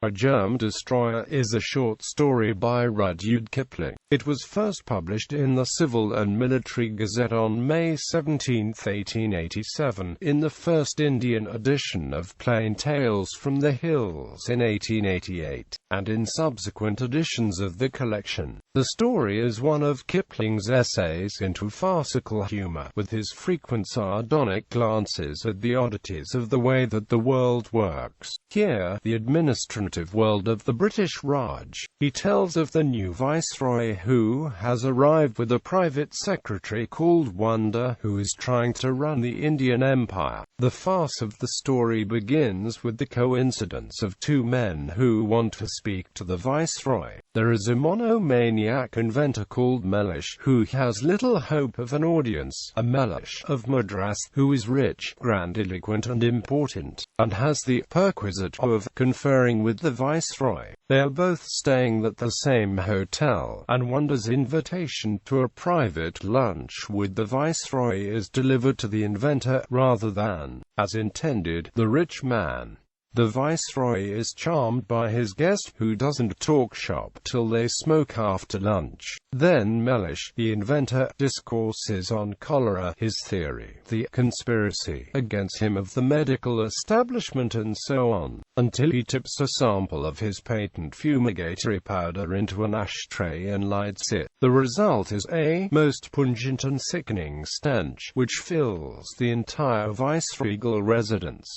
A Germ-Destroyer is a short story by Rudyard Kipling. It was first published in the Civil and Military Gazette on May 17, 1887, in the first Indian edition of Plain Tales from the Hills in 1888, and in subsequent editions of the collection. The story is one of Kipling's essays into farcical humour, with his frequent sardonic glances at the oddities of the way that the world works. Here, the administrative world of the British Raj. He tells of the new Viceroy who has arrived with a private secretary called Wonder, who is trying to run the Indian Empire. The farce of the story begins with the coincidence of two men who want to speak to the Viceroy. There is a monomaniac inventor called Mellish, who has little hope of an audience, a Mellish of Madras, who is rich, grandiloquent and important, and has the perquisite of conferring with the Viceroy. They are both staying at the same hotel, and Wonder's invitation to a private lunch with the Viceroy is delivered to the inventor, rather than, as intended, the rich man. The Viceroy is charmed by his guest, who doesn't talk shop till they smoke after lunch. Then Mellish, the inventor, discourses on cholera, his theory, the conspiracy against him of the medical establishment, and so on, until he tips a sample of his patent fumigatory powder into an ashtray and lights it. The result is a most pungent and sickening stench, which fills the entire viceregal residence.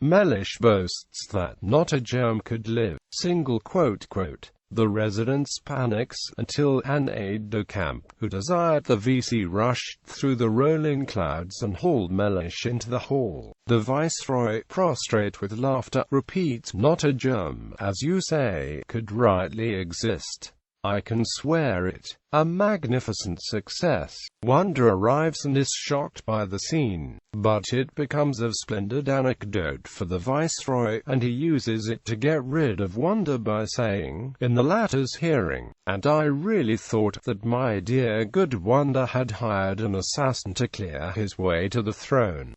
Mellish boasts that not a germ could live. The residence panics, until an aide-de-camp, who desired the VC, rushed through the rolling clouds and hauled Mellish into the hall. The Viceroy, prostrate with laughter, repeats, "Not a germ, as you say, could rightly exist. I can swear it." A magnificent success. Wonder arrives and is shocked by the scene, but it becomes a splendid anecdote for the Viceroy, and he uses it to get rid of Wonder by saying, in the latter's hearing, "And I really thought that my dear good Wonder had hired an assassin to clear his way to the throne."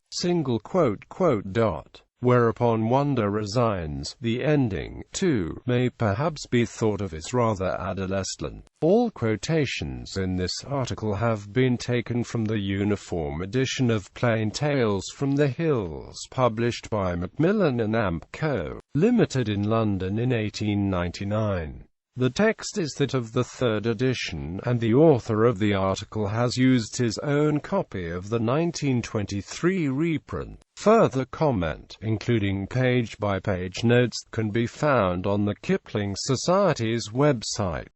Whereupon Wonder resigns. The ending, too, may perhaps be thought of as rather adolescent. All quotations in this article have been taken from the uniform edition of Plain Tales from the Hills, published by Macmillan and Amp Co. Limited in London in 1899. The text is that of the third edition, and the author of the article has used his own copy of the 1923 reprint. Further comment, including page-by-page notes, can be found on the Kipling Society's website.